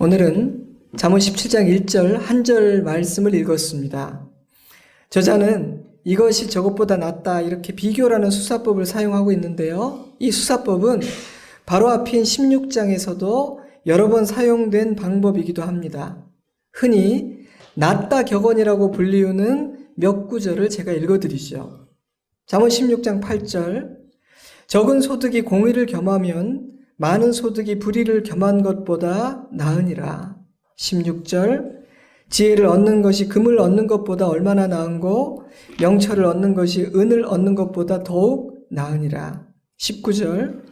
오늘은 잠언 17장 1절 한 절 말씀을 읽었습니다. 저자는 이것이 저것보다 낫다 이렇게 비교라는 수사법을 사용하고 있는데요. 이 수사법은 바로 앞인 16장에서도 여러 번 사용된 방법이기도 합니다. 흔히 낫다 격언이라고 불리우는 몇 구절을 제가 읽어드리죠. 잠언 16장 8절 적은 소득이 공의를 겸하면 많은 소득이 불의를 겸한 것보다 나으니라. 16절 지혜를 얻는 것이 금을 얻는 것보다 얼마나 나은고 명철을 얻는 것이 은을 얻는 것보다 더욱 나으니라. 19절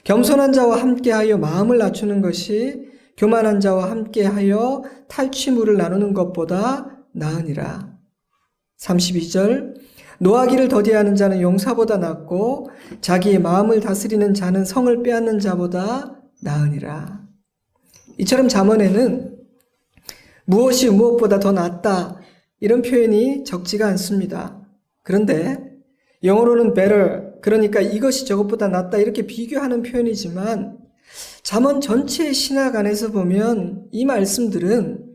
겸손한 자와 함께하여 마음을 낮추는 것이 교만한 자와 함께하여 탈취물을 나누는 것보다 나으니라. 32절 노하기를 더디하는 자는 용사보다 낫고 자기의 마음을 다스리는 자는 성을 빼앗는 자보다 나으니라. 이처럼 잠언에는 무엇이 무엇보다 더 낫다 이런 표현이 적지가 않습니다. 그런데 영어로는 better, 그러니까 이것이 저것보다 낫다 이렇게 비교하는 표현이지만 잠언 전체의 신학 안에서 보면 이 말씀들은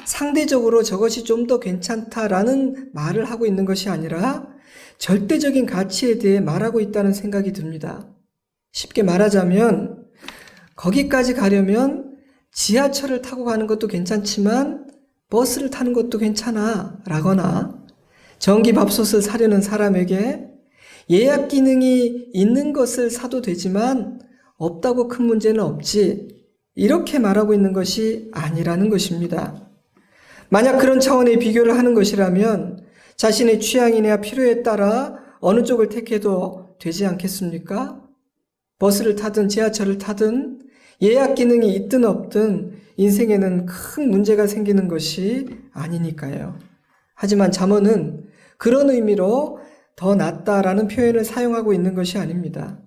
상대적으로 저것이 좀 더 괜찮다라는 말을 하고 있는 것이 아니라 절대적인 가치에 대해 말하고 있다는 생각이 듭니다. 쉽게 말하자면 거기까지 가려면 지하철을 타고 가는 것도 괜찮지만 버스를 타는 것도 괜찮아 라거나 전기밥솥을 사려는 사람에게 예약 기능이 있는 것을 사도 되지만 없다고 큰 문제는 없지 이렇게 말하고 있는 것이 아니라는 것입니다. 만약 그런 차원의 비교를 하는 것이라면 자신의 취향이나 필요에 따라 어느 쪽을 택해도 되지 않겠습니까? 버스를 타든 지하철을 타든 예약 기능이 있든 없든 인생에는 큰 문제가 생기는 것이 아니니까요. 하지만 잠언은 그런 의미로 더 낫다라는 표현을 사용하고 있는 것이 아닙니다.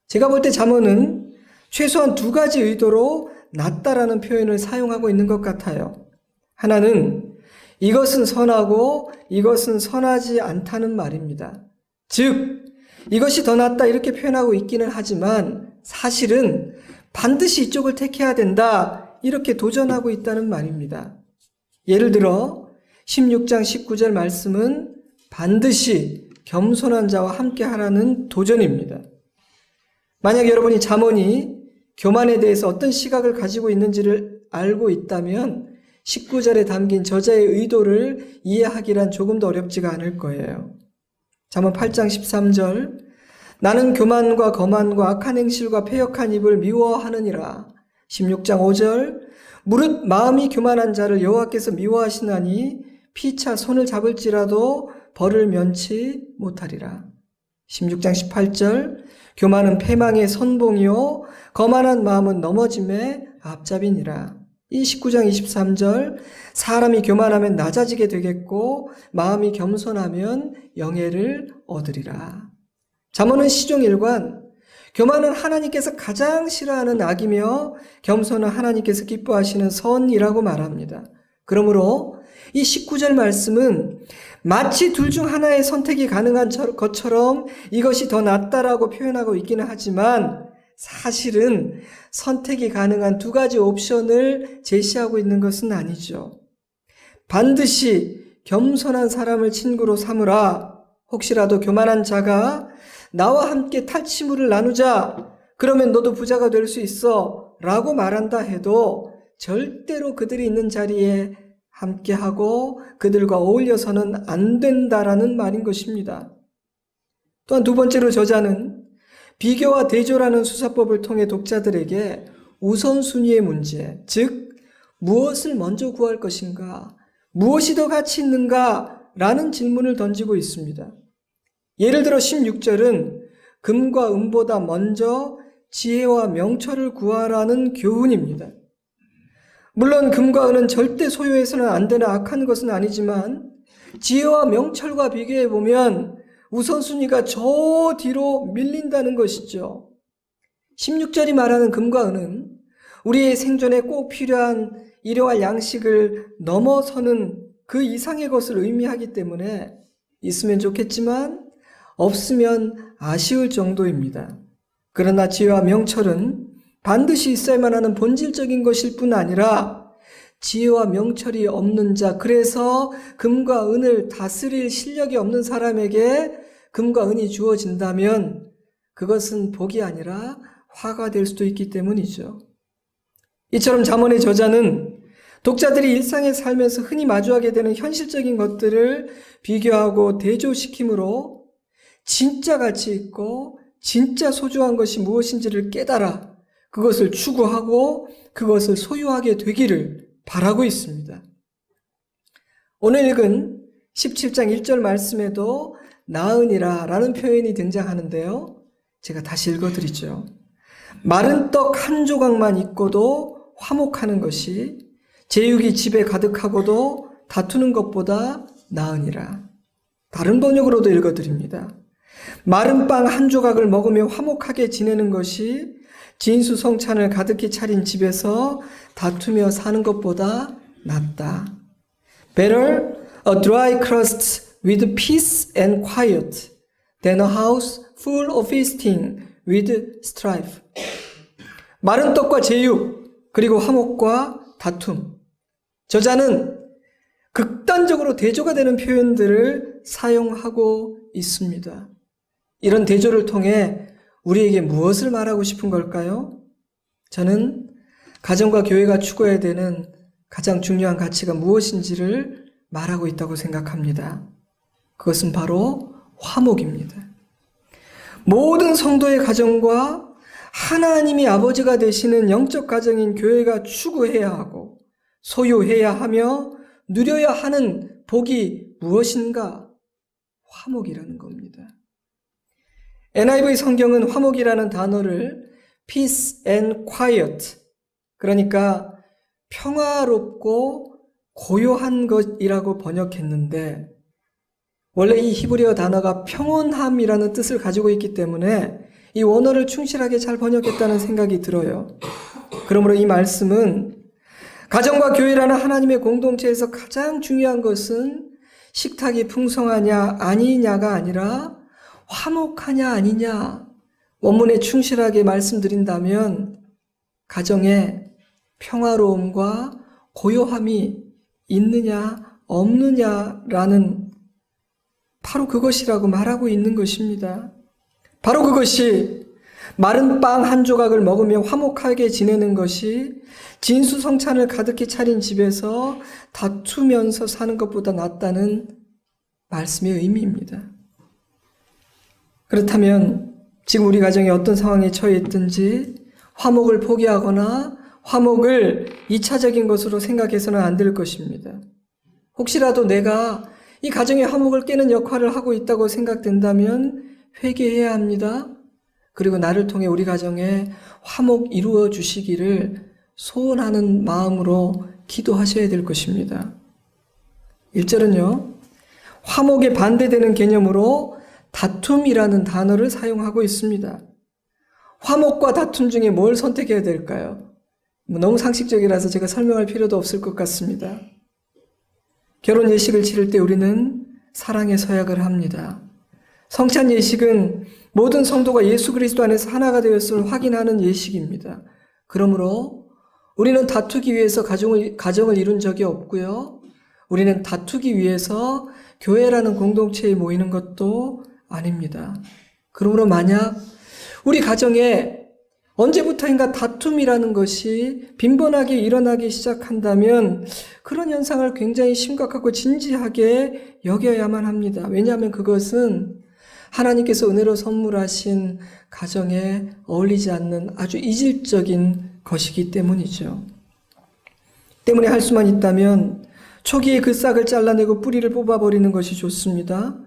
제가 볼 때 잠언은 최소한 두 가지 의도로 낫다라는 표현을 사용하고 있는 것 같아요. 하나는 이것은 선하고 이것은 선하지 않다는 말입니다. 즉 이것이 더 낫다 이렇게 표현하고 있기는 하지만 사실은 반드시 이쪽을 택해야 된다 이렇게 도전하고 있다는 말입니다. 예를 들어 16장 19절 말씀은 반드시 겸손한 자와 함께 하라는 도전입니다. 만약 여러분이 잠언이 교만에 대해서 어떤 시각을 가지고 있는지를 알고 있다면 19절에 담긴 저자의 의도를 이해하기란 조금 더 어렵지가 않을 거예요. 잠언 8장 13절 나는 교만과 거만과 악한 행실과 패역한 입을 미워하느니라. 16장 5절 무릇 마음이 교만한 자를 여호와께서 미워하시나니 피차 손을 잡을지라도 벌을 면치 못하리라. 16장 18절 교만은 패망의 선봉이요 거만한 마음은 넘어짐의 앞잡이니라. 이 19장 23절 사람이 교만하면 낮아지게 되겠고 마음이 겸손하면 영예를 얻으리라. 잠언은 시종일관 교만은 하나님께서 가장 싫어하는 악이며 겸손은 하나님께서 기뻐하시는 선이라고 말합니다. 그러므로 이 19절 말씀은 마치 둘 중 하나의 선택이 가능한 것처럼 이것이 더 낫다라고 표현하고 있기는 하지만 사실은 선택이 가능한 두 가지 옵션을 제시하고 있는 것은 아니죠. 반드시 겸손한 사람을 친구로 삼으라. 혹시라도 교만한 자가 나와 함께 탈취물을 나누자. 그러면 너도 부자가 될 수 있어. 라고 말한다 해도 절대로 그들이 있는 자리에 함께하고 그들과 어울려서는 안 된다라는 말인 것입니다. 또한 두 번째로 저자는 비교와 대조라는 수사법을 통해 독자들에게 우선순위의 문제, 즉 무엇을 먼저 구할 것인가, 무엇이 더 가치 있는가 라는 질문을 던지고 있습니다. 예를 들어 16절은 금과 은보다 먼저 지혜와 명철을 구하라는 교훈입니다. 물론 금과 은은 절대 소유해서는 안 되는 악한 것은 아니지만 지혜와 명철과 비교해보면 우선순위가 저 뒤로 밀린다는 것이죠. 16절이 말하는 금과 은은 우리의 생존에 꼭 필요한 일용할 양식을 넘어서는 그 이상의 것을 의미하기 때문에 있으면 좋겠지만 없으면 아쉬울 정도입니다. 그러나 지혜와 명철은 반드시 있어야만 하는 본질적인 것일 뿐 아니라 지혜와 명철이 없는 자, 그래서 금과 은을 다스릴 실력이 없는 사람에게 금과 은이 주어진다면 그것은 복이 아니라 화가 될 수도 있기 때문이죠. 이처럼 잠언의 저자는 독자들이 일상에 살면서 흔히 마주하게 되는 현실적인 것들을 비교하고 대조시킴으로 진짜 가치 있고 진짜 소중한 것이 무엇인지를 깨달아 그것을 추구하고 그것을 소유하게 되기를 바라고 있습니다. 오늘 읽은 17장 1절 말씀에도 나으니라 라는 표현이 등장하는데요. 제가 다시 읽어드리죠. 마른 떡 한 조각만 있고도 화목하는 것이 제육이 집에 가득하고도 다투는 것보다 나으니라. 다른 번역으로도 읽어드립니다. 마른 빵 한 조각을 먹으며 화목하게 지내는 것이 진수성찬을 가득히 차린 집에서 다투며 사는 것보다 낫다. Better a dry crust with peace and quiet than a house full of feasting with strife. 마른 떡과 제육, 그리고 화목과 다툼. 저자는 극단적으로 대조가 되는 표현들을 사용하고 있습니다. 이런 대조를 통해 우리에게 무엇을 말하고 싶은 걸까요? 저는 가정과 교회가 추구해야 되는 가장 중요한 가치가 무엇인지를 말하고 있다고 생각합니다. 그것은 바로 화목입니다. 모든 성도의 가정과 하나님이 아버지가 되시는 영적 가정인 교회가 추구해야 하고 소유해야 하며 누려야 하는 복이 무엇인가? 화목이라는 겁니다. NIV 성경은 화목이라는 단어를 peace and quiet, 그러니까 평화롭고 고요한 것이라고 번역했는데 원래 이 히브리어 단어가 평온함이라는 뜻을 가지고 있기 때문에 이 원어를 충실하게 잘 번역했다는 생각이 들어요. 그러므로 이 말씀은 가정과 교회라는 하나님의 공동체에서 가장 중요한 것은 식탁이 풍성하냐 아니냐가 아니라 화목하냐 아니냐, 원문에 충실하게 말씀드린다면 가정에 평화로움과 고요함이 있느냐 없느냐라는 바로 그것이라고 말하고 있는 것입니다. 바로 그것이 마른 빵 한 조각을 먹으며 화목하게 지내는 것이 진수성찬을 가득히 차린 집에서 다투면서 사는 것보다 낫다는 말씀의 의미입니다. 그렇다면 지금 우리 가정이 어떤 상황에 처해 있든지 화목을 포기하거나 화목을 2차적인 것으로 생각해서는 안 될 것입니다. 혹시라도 내가 이 가정의 화목을 깨는 역할을 하고 있다고 생각된다면 회개해야 합니다. 그리고 나를 통해 우리 가정에 화목 이루어 주시기를 소원하는 마음으로 기도하셔야 될 것입니다. 1절은요, 화목에 반대되는 개념으로 다툼이라는 단어를 사용하고 있습니다. 화목과 다툼 중에 뭘 선택해야 될까요? 너무 상식적이라서 제가 설명할 필요도 없을 것 같습니다. 결혼 예식을 치를 때 우리는 사랑의 서약을 합니다. 성찬 예식은 모든 성도가 예수 그리스도 안에서 하나가 되었음을 확인하는 예식입니다. 그러므로 우리는 다투기 위해서 가정을 이룬 적이 없고요. 우리는 다투기 위해서 교회라는 공동체에 모이는 것도 아닙니다. 그러므로 만약 우리 가정에 언제부터인가 다툼이라는 것이 빈번하게 일어나기 시작한다면 그런 현상을 굉장히 심각하고 진지하게 여겨야만 합니다. 왜냐하면 그것은 하나님께서 은혜로 선물하신 가정에 어울리지 않는 아주 이질적인 것이기 때문이죠. 때문에 할 수만 있다면 초기에 그 싹을 잘라내고 뿌리를 뽑아버리는 것이 좋습니다.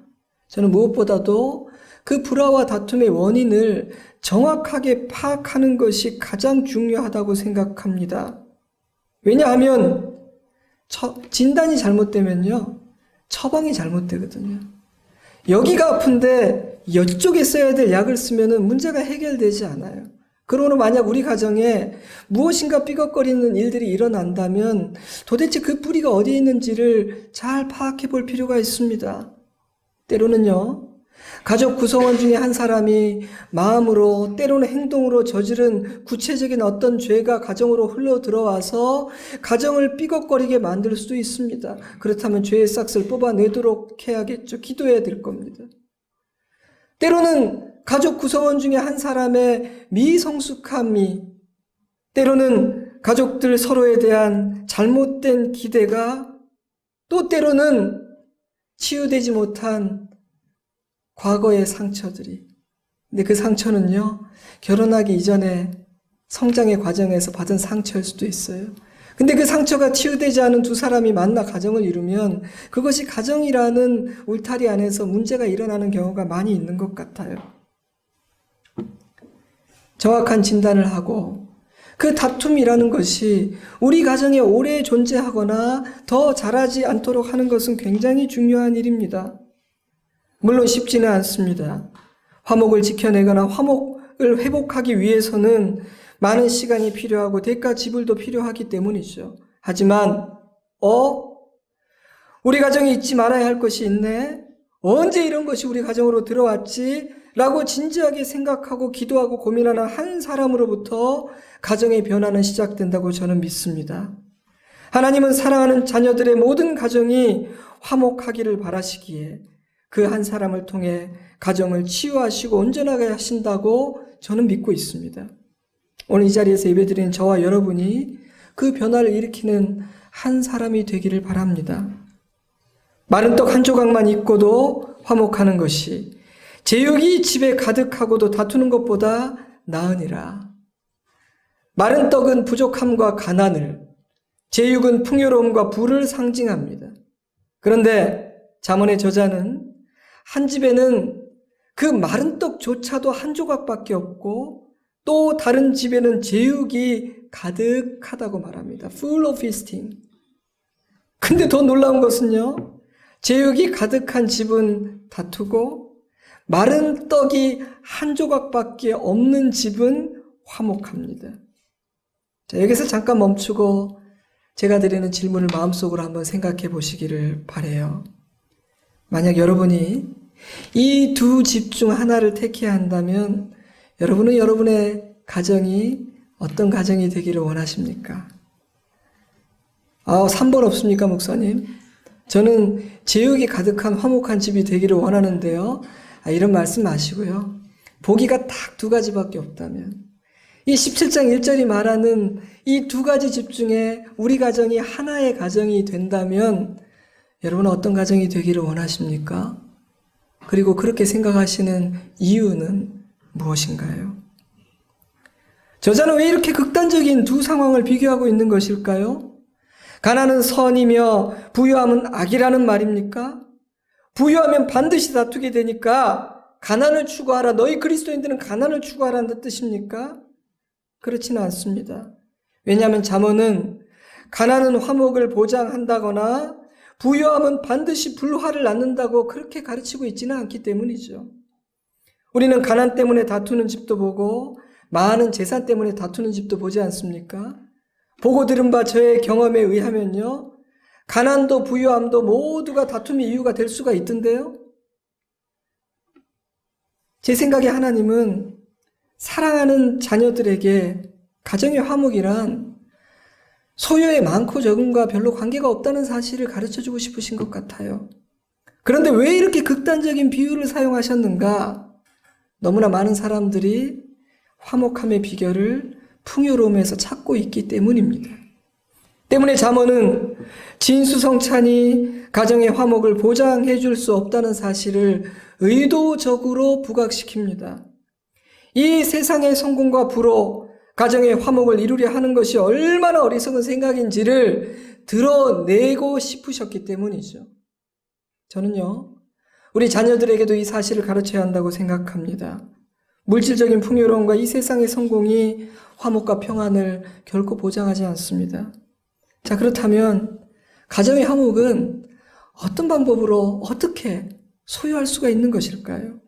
저는 무엇보다도 그 불화와 다툼의 원인을 정확하게 파악하는 것이 가장 중요하다고 생각합니다. 왜냐하면 진단이 잘못되면요, 처방이 잘못되거든요. 여기가 아픈데 이쪽에 써야 될 약을 쓰면 문제가 해결되지 않아요. 그러므로 만약 우리 가정에 무엇인가 삐걱거리는 일들이 일어난다면 도대체 그 뿌리가 어디에 있는지를 잘 파악해 볼 필요가 있습니다. 때로는요, 가족 구성원 중에 한 사람이 마음으로 때로는 행동으로 저지른 구체적인 어떤 죄가 가정으로 흘러 들어와서 가정을 삐걱거리게 만들 수도 있습니다. 그렇다면 죄의 싹을 뽑아내도록 해야겠죠. 기도해야 될 겁니다. 때로는 가족 구성원 중에 한 사람의 미성숙함이, 때로는 가족들 서로에 대한 잘못된 기대가, 또 때로는 치유되지 못한 과거의 상처들이, 근데 그 상처는요, 결혼하기 이전에 성장의 과정에서 받은 상처일 수도 있어요. 근데 그 상처가 치유되지 않은 두 사람이 만나 가정을 이루면 그것이 가정이라는 울타리 안에서 문제가 일어나는 경우가 많이 있는 것 같아요. 정확한 진단을 하고 그 다툼이라는 것이 우리 가정에 오래 존재하거나 더 자라지 않도록 하는 것은 굉장히 중요한 일입니다. 물론 쉽지는 않습니다. 화목을 지켜내거나 화목을 회복하기 위해서는 많은 시간이 필요하고 대가 지불도 필요하기 때문이죠. 하지만 우리 가정에 잊지 말아야 할 것이 있네? 언제 이런 것이 우리 가정으로 들어왔지? 라고 진지하게 생각하고 기도하고 고민하는 한 사람으로부터 가정의 변화는 시작된다고 저는 믿습니다. 하나님은 사랑하는 자녀들의 모든 가정이 화목하기를 바라시기에 그 한 사람을 통해 가정을 치유하시고 온전하게 하신다고 저는 믿고 있습니다. 오늘 이 자리에서 예배드리는 저와 여러분이 그 변화를 일으키는 한 사람이 되기를 바랍니다. 마른 떡 한 조각만 있고도 화목하는 것이 제육이 집에 가득하고도 다투는 것보다 나으니라. 마른 떡은 부족함과 가난을, 제육은 풍요로움과 부를 상징합니다. 그런데 잠언의 저자는 한 집에는 그 마른 떡조차도 한 조각밖에 없고 또 다른 집에는 제육이 가득하다고 말합니다. Full of feasting. 근데 더 놀라운 것은요, 제육이 가득한 집은 다투고 마른 떡이 한 조각밖에 없는 집은 화목합니다. 자, 여기서 잠깐 멈추고 제가 드리는 질문을 마음속으로 한번 생각해 보시기를 바라요. 만약 여러분이 이 두 집 중 하나를 택해야 한다면 여러분은 여러분의 가정이 어떤 가정이 되기를 원하십니까? 3번 없습니까, 목사님? 저는 제육이 가득한 화목한 집이 되기를 원하는데요. 이런 말씀 마시고요. 보기가 딱 두 가지밖에 없다면 이 17장 1절이 말하는 이 두 가지 집 중에 우리 가정이 하나의 가정이 된다면 여러분은 어떤 가정이 되기를 원하십니까? 그리고 그렇게 생각하시는 이유는 무엇인가요? 저자는 왜 이렇게 극단적인 두 상황을 비교하고 있는 것일까요? 가난은 선이며 부유함은 악이라는 말입니까? 부유하면 반드시 다투게 되니까 가난을 추구하라. 너희 그리스도인들은 가난을 추구하라는 뜻입니까? 그렇지는 않습니다. 왜냐하면 잠언은 가난은 화목을 보장한다거나 부유함은 반드시 불화를 낳는다고 그렇게 가르치고 있지는 않기 때문이죠. 우리는 가난 때문에 다투는 집도 보고 많은 재산 때문에 다투는 집도 보지 않습니까? 보고 들은 바 저의 경험에 의하면요, 가난도 부유함도 모두가 다툼의 이유가 될 수가 있던데요. 제 생각에 하나님은 사랑하는 자녀들에게 가정의 화목이란 소유의 많고 적음과 별로 관계가 없다는 사실을 가르쳐주고 싶으신 것 같아요. 그런데 왜 이렇게 극단적인 비유를 사용하셨는가? 너무나 많은 사람들이 화목함의 비결을 풍요로움에서 찾고 있기 때문입니다. 때문에 잠언은 진수성찬이 가정의 화목을 보장해 줄 수 없다는 사실을 의도적으로 부각시킵니다. 이 세상의 성공과 부로 가정의 화목을 이루려 하는 것이 얼마나 어리석은 생각인지를 드러내고 싶으셨기 때문이죠. 저는요, 우리 자녀들에게도 이 사실을 가르쳐야 한다고 생각합니다. 물질적인 풍요로움과 이 세상의 성공이 화목과 평안을 결코 보장하지 않습니다. 자, 그렇다면 가정의 화목은 어떤 방법으로 어떻게 소유할 수가 있는 것일까요?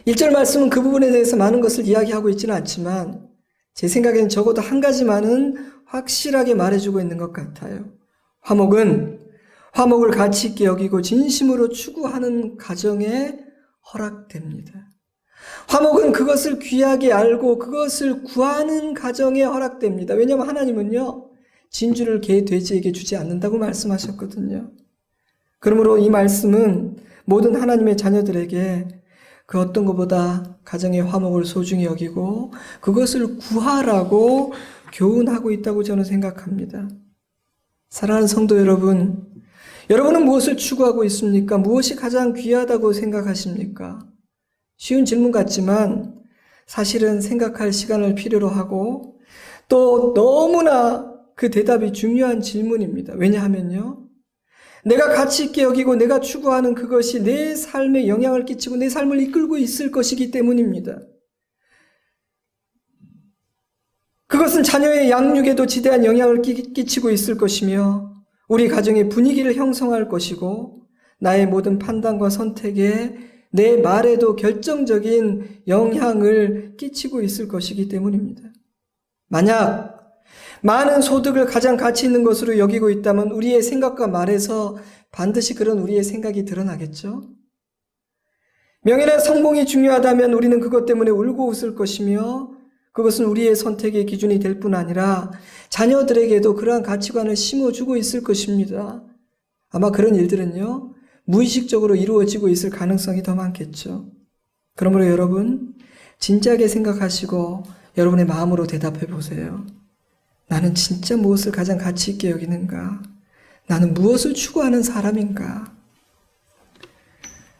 1절 말씀은 그 부분에 대해서 많은 것을 이야기하고 있지는 않지만 제 생각에는 적어도 한 가지만은 확실하게 말해주고 있는 것 같아요. 화목은 화목을 가치 있게 여기고 진심으로 추구하는 가정에 허락됩니다. 화목은 그것을 귀하게 알고 그것을 구하는 가정에 허락됩니다. 왜냐하면 하나님은요, 진주를 개, 돼지에게 주지 않는다고 말씀하셨거든요. 그러므로 이 말씀은 모든 하나님의 자녀들에게 그 어떤 것보다 가정의 화목을 소중히 여기고 그것을 구하라고 교훈하고 있다고 저는 생각합니다. 사랑하는 성도 여러분, 여러분은 무엇을 추구하고 있습니까? 무엇이 가장 귀하다고 생각하십니까? 쉬운 질문 같지만 사실은 생각할 시간을 필요로 하고 또 너무나 그 대답이 중요한 질문입니다. 왜냐하면요, 내가 가치 있게 여기고 내가 추구하는 그것이 내 삶에 영향을 끼치고 내 삶을 이끌고 있을 것이기 때문입니다. 그것은 자녀의 양육에도 지대한 영향을 끼치고 있을 것이며 우리 가정의 분위기를 형성할 것이고 나의 모든 판단과 선택에 내 말에도 결정적인 영향을 끼치고 있을 것이기 때문입니다. 만약 많은 소득을 가장 가치 있는 것으로 여기고 있다면 우리의 생각과 말에서 반드시 그런 우리의 생각이 드러나겠죠. 명예나 성공이 중요하다면 우리는 그것 때문에 울고 웃을 것이며 그것은 우리의 선택의 기준이 될 뿐 아니라 자녀들에게도 그러한 가치관을 심어주고 있을 것입니다. 아마 그런 일들은요, 무의식적으로 이루어지고 있을 가능성이 더 많겠죠. 그러므로 여러분, 진지하게 생각하시고 여러분의 마음으로 대답해 보세요. 나는 진짜 무엇을 가장 가치 있게 여기는가? 나는 무엇을 추구하는 사람인가?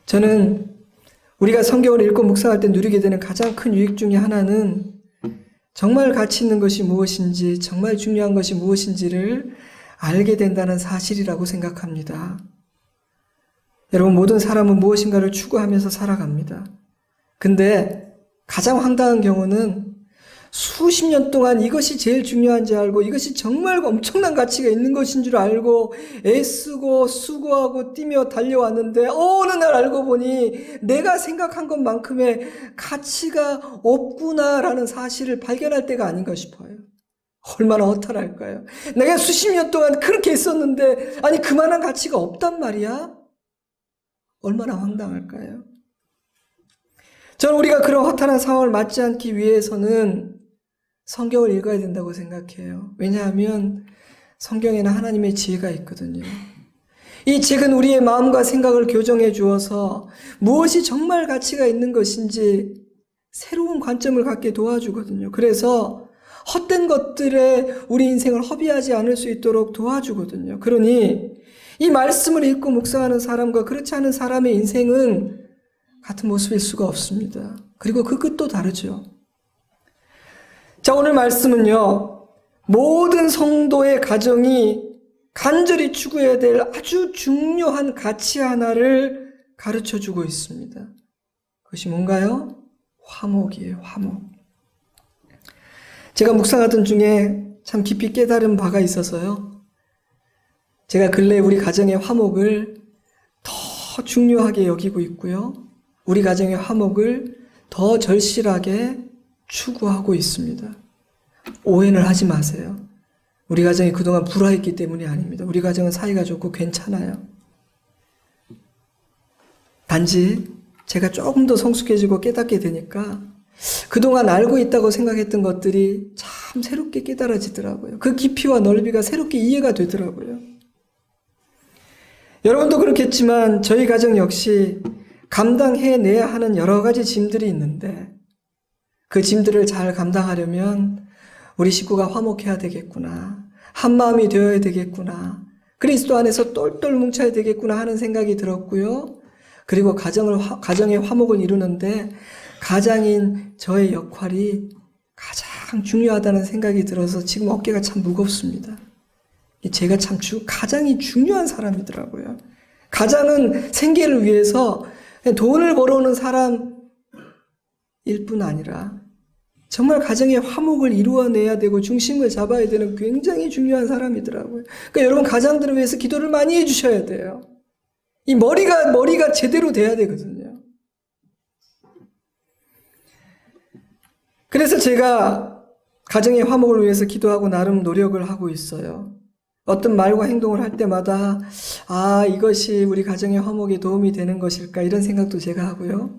저는 우리가 성경을 읽고 묵상할 때 누리게 되는 가장 큰 유익 중에 하나는 정말 가치 있는 것이 무엇인지, 정말 중요한 것이 무엇인지를 알게 된다는 사실이라고 생각합니다. 여러분, 모든 사람은 무엇인가를 추구하면서 살아갑니다. 근데 가장 황당한 경우는 수십 년 동안 이것이 제일 중요한지 알고 이것이 정말 엄청난 가치가 있는 것인 줄 알고 애쓰고 수고하고 뛰며 달려왔는데 어느 날 알고 보니 내가 생각한 것만큼의 가치가 없구나라는 사실을 발견할 때가 아닌가 싶어요. 얼마나 허탈할까요? 내가 수십 년 동안 그렇게 했었는데 아니 그만한 가치가 없단 말이야? 얼마나 황당할까요? 저는 우리가 그런 허탈한 상황을 맞지 않기 위해서는 성경을 읽어야 된다고 생각해요. 왜냐하면 성경에는 하나님의 지혜가 있거든요. 이 책은 우리의 마음과 생각을 교정해 주어서 무엇이 정말 가치가 있는 것인지 새로운 관점을 갖게 도와주거든요. 그래서 헛된 것들에 우리 인생을 허비하지 않을 수 있도록 도와주거든요. 그러니 이 말씀을 읽고 묵상하는 사람과 그렇지 않은 사람의 인생은 같은 모습일 수가 없습니다. 그리고 그 끝도 다르죠. 자, 오늘 말씀은요, 모든 성도의 가정이 간절히 추구해야 될 아주 중요한 가치 하나를 가르쳐 주고 있습니다. 그것이 뭔가요? 화목이에요, 화목. 제가 묵상하던 중에 참 깊이 깨달은 바가 있어서요. 제가 근래 우리 가정의 화목을 더 중요하게 여기고 있고요. 우리 가정의 화목을 더 절실하게 추구하고 있습니다. 오해를 하지 마세요. 우리 가정이 그동안 불화했기 때문이 아닙니다. 우리 가정은 사이가 좋고 괜찮아요. 단지 제가 조금 더 성숙해지고 깨닫게 되니까 그동안 알고 있다고 생각했던 것들이 참 새롭게 깨달아지더라고요. 그 깊이와 넓이가 새롭게 이해가 되더라고요. 여러분도 그렇겠지만 저희 가정 역시 감당해내야 하는 여러 가지 짐들이 있는데 그 짐들을 잘 감당하려면 우리 식구가 화목해야 되겠구나. 한마음이 되어야 되겠구나. 그리스도 안에서 똘똘 뭉쳐야 되겠구나 하는 생각이 들었고요. 그리고 가정의 화목을 이루는데 가장인 저의 역할이 가장 중요하다는 생각이 들어서 지금 어깨가 참 무겁습니다. 제가 참 가장이 중요한 사람이더라고요. 가장은 생계를 위해서 돈을 벌어오는 사람일 뿐 아니라 정말 가정의 화목을 이루어내야 되고 중심을 잡아야 되는 굉장히 중요한 사람이더라고요. 그러니까 여러분 가장들을 위해서 기도를 많이 해주셔야 돼요. 이 머리가 제대로 돼야 되거든요. 그래서 제가 가정의 화목을 위해서 기도하고 나름 노력을 하고 있어요. 어떤 말과 행동을 할 때마다 이것이 우리 가정의 화목에 도움이 되는 것일까 이런 생각도 제가 하고요.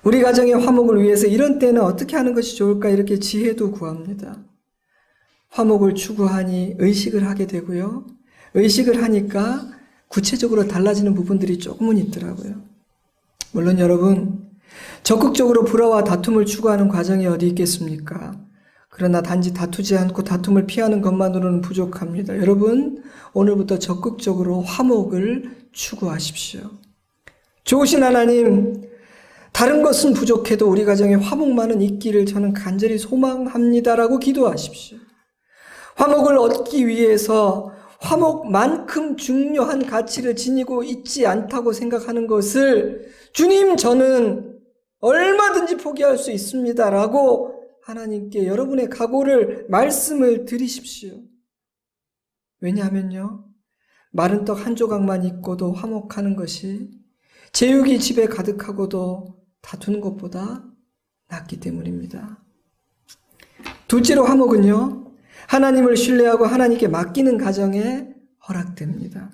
우리 가정의 화목을 위해서 이런 때는 어떻게 하는 것이 좋을까 이렇게 지혜도 구합니다. 화목을 추구하니 의식을 하게 되고요. 의식을 하니까 구체적으로 달라지는 부분들이 조금은 있더라고요. 물론 여러분, 적극적으로 불화와 다툼을 추구하는 과정이 어디 있겠습니까? 그러나 단지 다투지 않고 다툼을 피하는 것만으로는 부족합니다. 여러분, 오늘부터 적극적으로 화목을 추구하십시오. 좋으신 하나님, 다른 것은 부족해도 우리 가정에 화목만은 있기를 저는 간절히 소망합니다라고 기도하십시오. 화목을 얻기 위해서 화목만큼 중요한 가치를 지니고 있지 않다고 생각하는 것을 주님, 저는 얼마든지 포기할 수 있습니다라고 하나님께 여러분의 각오를 말씀을 드리십시오. 왜냐하면요, 마른 떡 한 조각만 있고도 화목하는 것이 제육이 집에 가득하고도 다투는 것보다 낫기 때문입니다. 둘째로 화목은요, 하나님을 신뢰하고 하나님께 맡기는 가정에 허락됩니다.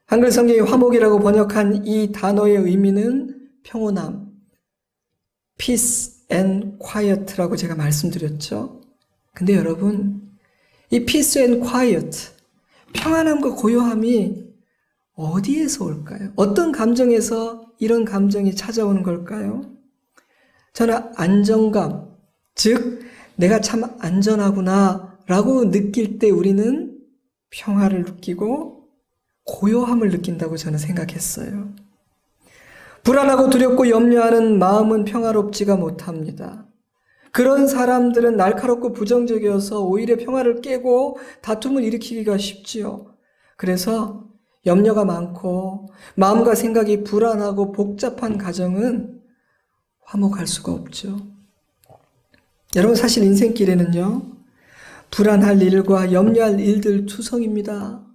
한글 성경이 화목이라고 번역한 이 단어의 의미는 평온함, peace and quiet라고 제가 말씀드렸죠. 근데 여러분, 이 peace and quiet, 평안함과 고요함이 어디에서 올까요? 어떤 감정에서 이런 감정이 찾아오는 걸까요? 저는 안정감, 즉 내가 참 안전하구나 라고 느낄 때 우리는 평화를 느끼고 고요함을 느낀다고 저는 생각했어요. 불안하고 두렵고 염려하는 마음은 평화롭지가 못합니다. 그런 사람들은 날카롭고 부정적이어서 오히려 평화를 깨고 다툼을 일으키기가 쉽지요. 그래서 염려가 많고 마음과 생각이 불안하고 복잡한 가정은 화목할 수가 없죠. 여러분, 사실 인생길에는요, 불안할 일과 염려할 일들 투성입니다.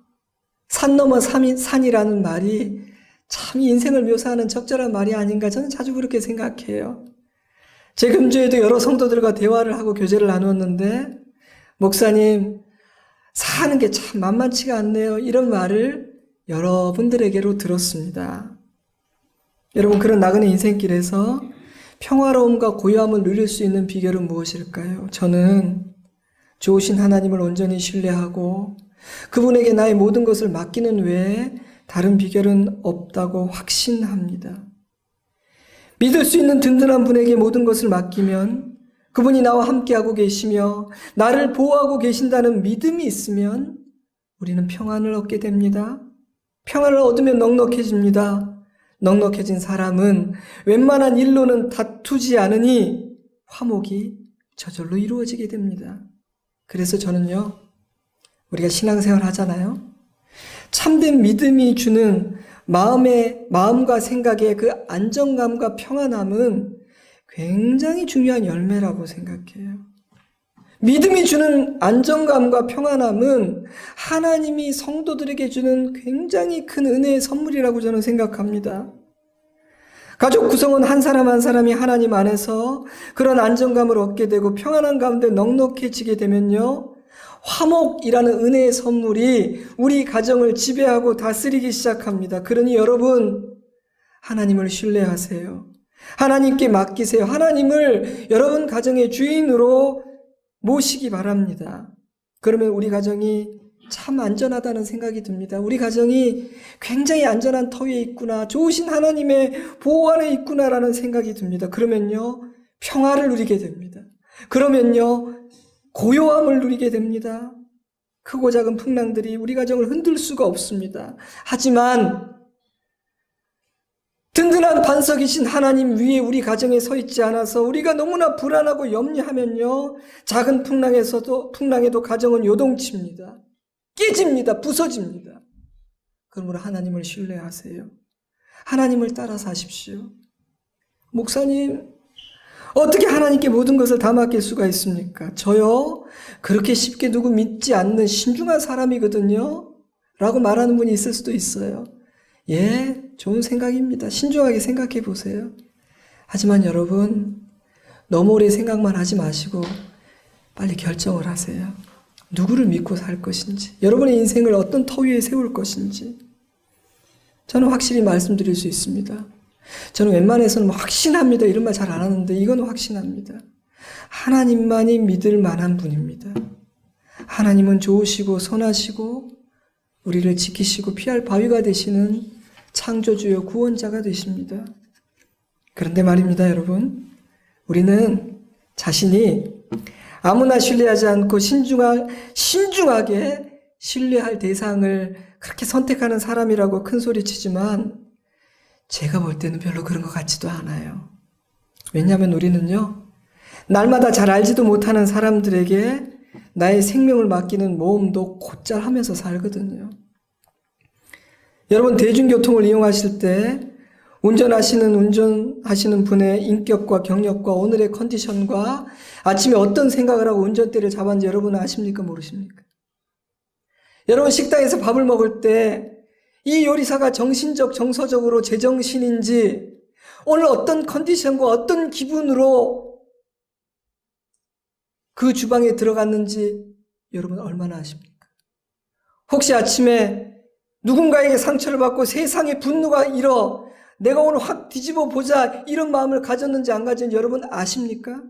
산 넘어 산이라는 말이 참 인생을 묘사하는 적절한 말이 아닌가 저는 자주 그렇게 생각해요. 제 금주에도 여러 성도들과 대화를 하고 교제를 나누었는데, 목사님, 사는 게 참 만만치가 않네요. 이런 말을 여러분들에게로 들었습니다. 여러분, 그런 나그네 인생길에서 평화로움과 고요함을 누릴 수 있는 비결은 무엇일까요? 저는 좋으신 하나님을 온전히 신뢰하고 그분에게 나의 모든 것을 맡기는 외에 다른 비결은 없다고 확신합니다. 믿을 수 있는 든든한 분에게 모든 것을 맡기면 그분이 나와 함께하고 계시며 나를 보호하고 계신다는 믿음이 있으면 우리는 평안을 얻게 됩니다. 평안을 얻으면 넉넉해집니다. 넉넉해진 사람은 웬만한 일로는 다투지 않으니 화목이 저절로 이루어지게 됩니다. 그래서 저는요, 우리가 신앙생활 하잖아요. 참된 믿음이 주는 마음과 생각의 그 안정감과 평안함은 굉장히 중요한 열매라고 생각해요. 믿음이 주는 안정감과 평안함은 하나님이 성도들에게 주는 굉장히 큰 은혜의 선물이라고 저는 생각합니다. 가족 구성원 한 사람 한 사람이 하나님 안에서 그런 안정감을 얻게 되고 평안한 가운데 넉넉해지게 되면요, 화목이라는 은혜의 선물이 우리 가정을 지배하고 다스리기 시작합니다. 그러니 여러분, 하나님을 신뢰하세요. 하나님께 맡기세요. 하나님을 여러분 가정의 주인으로 모시기 바랍니다. 그러면 우리 가정이 참 안전하다는 생각이 듭니다. 우리 가정이 굉장히 안전한 터 위에 있구나, 좋으신 하나님의 보호 안에 있구나라는 생각이 듭니다. 그러면요, 평화를 누리게 됩니다. 그러면요, 고요함을 누리게 됩니다. 크고 작은 풍랑들이 우리 가정을 흔들 수가 없습니다. 하지만 든든한 반석이신 하나님 위에 우리 가정에 서 있지 않아서 우리가 너무나 불안하고 염려하면요, 작은 풍랑에도 가정은 요동칩니다. 깨집니다. 부서집니다. 그러므로 하나님을 신뢰하세요. 하나님을 따라 사십시오. 목사님, 어떻게 하나님께 모든 것을 다 맡길 수가 있습니까? 저요, 그렇게 쉽게 누구 믿지 않는 신중한 사람이거든요 라고 말하는 분이 있을 수도 있어요. 예, 좋은 생각입니다. 신중하게 생각해 보세요. 하지만 여러분, 너무 오래 생각만 하지 마시고 빨리 결정을 하세요. 누구를 믿고 살 것인지, 여러분의 인생을 어떤 터 위에 세울 것인지 저는 확실히 말씀드릴 수 있습니다. 저는 웬만해서는 확신합니다 이런 말 잘 안 하는데 이건 확신합니다. 하나님만이 믿을 만한 분입니다. 하나님은 좋으시고 선하시고 우리를 지키시고 피할 바위가 되시는 창조주여 구원자가 되십니다. 그런데 말입니다, 여러분. 우리는 자신이 아무나 신뢰하지 않고 신중하게 신뢰할 대상을 그렇게 선택하는 사람이라고 큰 소리치지만 제가 볼 때는 별로 그런 것 같지도 않아요. 왜냐하면 우리는요, 날마다 잘 알지도 못하는 사람들에게 나의 생명을 맡기는 모험도 곧잘 하면서 살거든요. 여러분, 대중교통을 이용하실 때 운전하시는 분의 인격과 경력과 오늘의 컨디션과 아침에 어떤 생각을 하고 운전대를 잡았는지 여러분은 아십니까? 모르십니까? 여러분, 식당에서 밥을 먹을 때 이 요리사가 정서적으로 제정신인지 오늘 어떤 컨디션과 어떤 기분으로 그 주방에 들어갔는지 여러분 얼마나 아십니까? 혹시 아침에 누군가에게 상처를 받고 세상에 분노가 일어 내가 오늘 확 뒤집어 보자 이런 마음을 가졌는지 안 가졌는지 여러분 아십니까?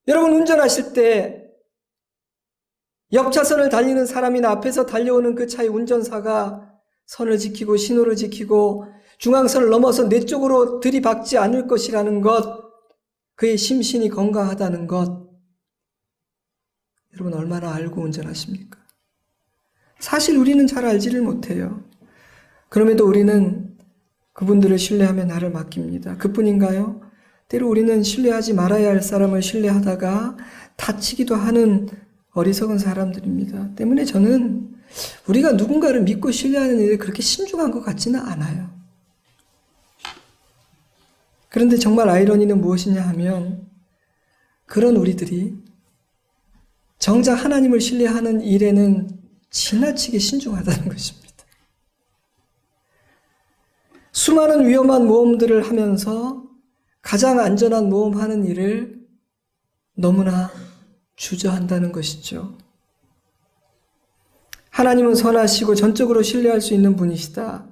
여러분, 운전하실 때 옆차선을 달리는 사람이나 앞에서 달려오는 그 차의 운전사가 선을 지키고 신호를 지키고 중앙선을 넘어서 내 쪽으로 들이박지 않을 것이라는 것, 그의 심신이 건강하다는 것, 여러분 얼마나 알고 운전하십니까? 사실 우리는 잘 알지를 못해요. 그럼에도 우리는 그분들을 신뢰하며 나를 맡깁니다. 그뿐인가요? 때로 우리는 신뢰하지 말아야 할 사람을 신뢰하다가 다치기도 하는 어리석은 사람들입니다. 때문에 저는 우리가 누군가를 믿고 신뢰하는 일에 그렇게 신중한 것 같지는 않아요. 그런데 정말 아이러니는 무엇이냐 하면 그런 우리들이 정작 하나님을 신뢰하는 일에는 지나치게 신중하다는 것입니다. 수많은 위험한 모험들을 하면서 가장 안전한 모험하는 일을 너무나 주저한다는 것이죠. 하나님은 선하시고 전적으로 신뢰할 수 있는 분이시다.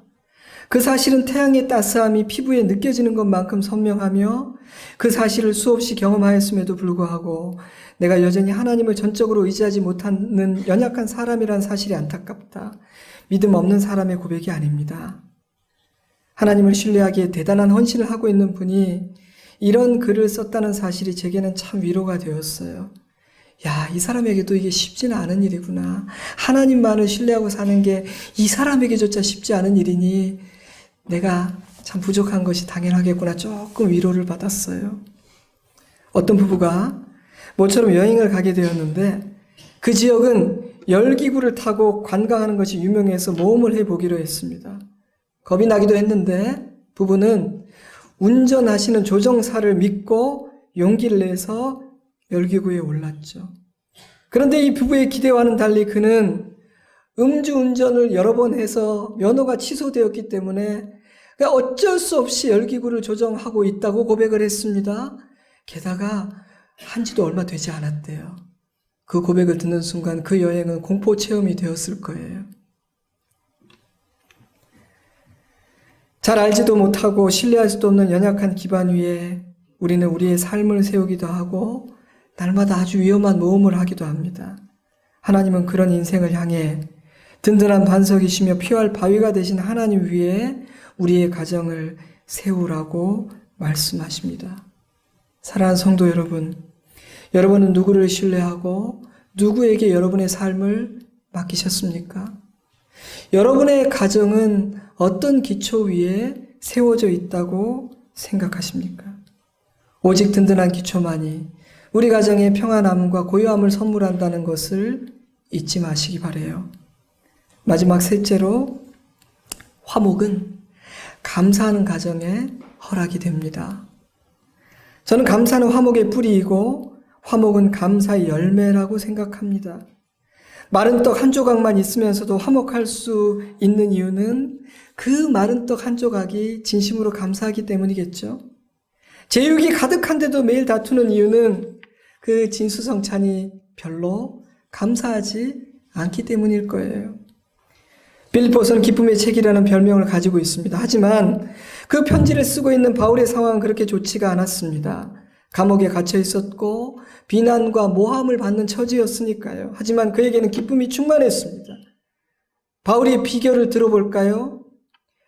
그 사실은 태양의 따스함이 피부에 느껴지는 것만큼 선명하며 그 사실을 수없이 경험하였음에도 불구하고 내가 여전히 하나님을 전적으로 의지하지 못하는 연약한 사람이라는 사실이 안타깝다. 믿음 없는 사람의 고백이 아닙니다. 하나님을 신뢰하기에 대단한 헌신을 하고 있는 분이 이런 글을 썼다는 사실이 제게는 참 위로가 되었어요. 야, 이 사람에게도 이게 쉽지는 않은 일이구나. 하나님만을 신뢰하고 사는 게 이 사람에게조차 쉽지 않은 일이니 내가 참 부족한 것이 당연하겠구나. 조금 위로를 받았어요. 어떤 부부가 모처럼 여행을 가게 되었는데 그 지역은 열기구를 타고 관광하는 것이 유명해서 모험을 해보기로 했습니다. 겁이 나기도 했는데 부부는 운전하시는 조종사를 믿고 용기를 내서 열기구에 올랐죠. 그런데 이 부부의 기대와는 달리 그는 음주운전을 여러 번 해서 면허가 취소되었기 때문에 어쩔 수 없이 열기구를 조종하고 있다고 고백을 했습니다. 게다가 한지도 얼마 되지 않았대요. 그 고백을 듣는 순간 그 여행은 공포 체험이 되었을 거예요. 잘 알지도 못하고 신뢰할 수도 없는 연약한 기반 위에 우리는 우리의 삶을 세우기도 하고 날마다 아주 위험한 모험을 하기도 합니다. 하나님은 그런 인생을 향해 든든한 반석이시며 피할 바위가 되신 하나님 위에 우리의 가정을 세우라고 말씀하십니다. 사랑하는 성도 여러분, 여러분은 누구를 신뢰하고 누구에게 여러분의 삶을 맡기셨습니까? 여러분의 가정은 어떤 기초 위에 세워져 있다고 생각하십니까? 오직 든든한 기초만이 우리 가정의 평안함과 고요함을 선물한다는 것을 잊지 마시기 바라요. 마지막 셋째로 화목은 감사하는 가정의 허락이 됩니다. 저는 감사는 화목의 뿌리이고 화목은 감사의 열매라고 생각합니다. 마른 떡 한 조각만 있으면서도 화목할 수 있는 이유는 그 마른 떡 한 조각이 진심으로 감사하기 때문이겠죠. 제육이 가득한데도 매일 다투는 이유는 그 진수성찬이 별로 감사하지 않기 때문일 거예요. 빌립보서는 기쁨의 책이라는 별명을 가지고 있습니다. 하지만 그 편지를 쓰고 있는 바울의 상황은 그렇게 좋지가 않았습니다. 감옥에 갇혀 있었고 비난과 모함을 받는 처지였으니까요. 하지만 그에게는 기쁨이 충만했습니다. 바울의 비결을 들어볼까요?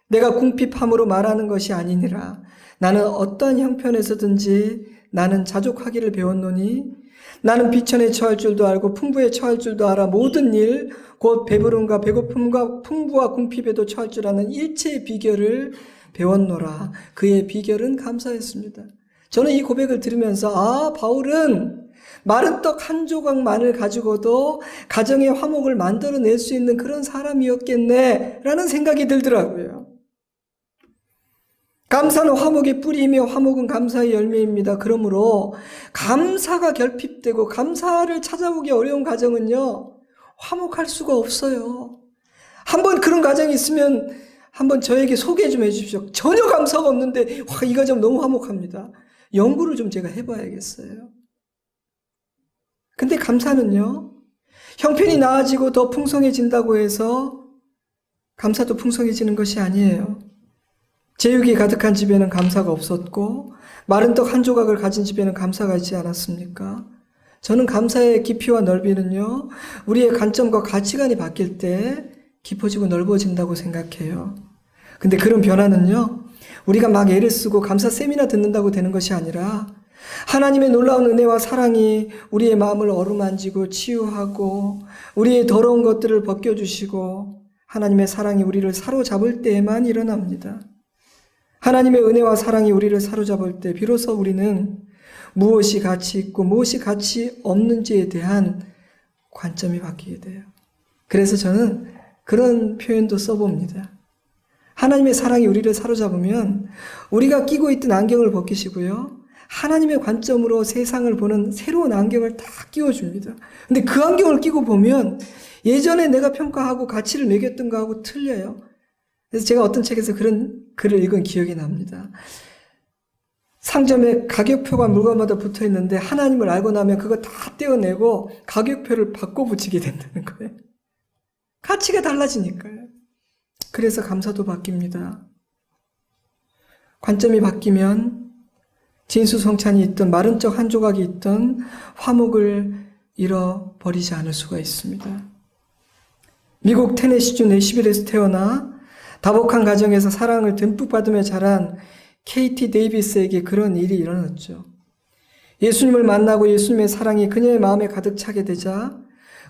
내가 궁핍함으로 말하는 것이 아니니라. 나는 어떠한 형편에서든지 나는 자족하기를 배웠노니 나는 비천에 처할 줄도 알고 풍부에 처할 줄도 알아. 모든 일, 곧 배부름과 배고픔과 풍부와 궁핍에도 처할 줄 아는 일체의 비결을 배웠노라. 그의 비결은 감사였습니다. 저는 이 고백을 들으면서 바울은 마른 떡 한 조각만을 가지고도 가정의 화목을 만들어낼 수 있는 그런 사람이었겠네 라는 생각이 들더라고요. 감사는 화목의 뿌리이며 화목은 감사의 열매입니다. 그러므로 감사가 결핍되고 감사를 찾아보기 어려운 가정은요, 화목할 수가 없어요. 한번 그런 가정이 있으면 한번 저에게 소개 좀 해주십시오. 전혀 감사가 없는데 이 가정 너무 화목합니다. 연구를 좀 제가 해봐야겠어요. 근데 감사는요, 형편이 나아지고 더 풍성해진다고 해서 감사도 풍성해지는 것이 아니에요. 제육이 가득한 집에는 감사가 없었고 마른 떡 한 조각을 가진 집에는 감사가 있지 않았습니까? 저는 감사의 깊이와 넓이는요, 우리의 관점과 가치관이 바뀔 때 깊어지고 넓어진다고 생각해요. 근데 그런 변화는요, 우리가 막 애를 쓰고 감사 세미나 듣는다고 되는 것이 아니라 하나님의 놀라운 은혜와 사랑이 우리의 마음을 어루만지고 치유하고 우리의 더러운 것들을 벗겨주시고 하나님의 사랑이 우리를 사로잡을 때에만 일어납니다. 하나님의 은혜와 사랑이 우리를 사로잡을 때 비로소 우리는 무엇이 가치 있고 무엇이 가치 없는지에 대한 관점이 바뀌게 돼요. 그래서 저는 그런 표현도 써봅니다. 하나님의 사랑이 우리를 사로잡으면 우리가 끼고 있던 안경을 벗기시고요, 하나님의 관점으로 세상을 보는 새로운 안경을 다 끼워줍니다. 근데 그 안경을 끼고 보면 예전에 내가 평가하고 가치를 매겼던 거하고 틀려요. 그래서 제가 어떤 책에서 그런 글을 읽은 기억이 납니다. 상점에 가격표가 물건마다 붙어 있는데 하나님을 알고 나면 그거 다 떼어내고 가격표를 바꿔 붙이게 된다는 거예요. 가치가 달라지니까요. 그래서 감사도 바뀝니다. 관점이 바뀌면 진수성찬이 있던 마른 떡 한 조각이 있던 화목을 잃어버리지 않을 수가 있습니다. 미국 테네시주 내시빌에서 태어나 다복한 가정에서 사랑을 듬뿍 받으며 자란 KT 데이비스에게 그런 일이 일어났죠. 예수님을 만나고 예수님의 사랑이 그녀의 마음에 가득 차게 되자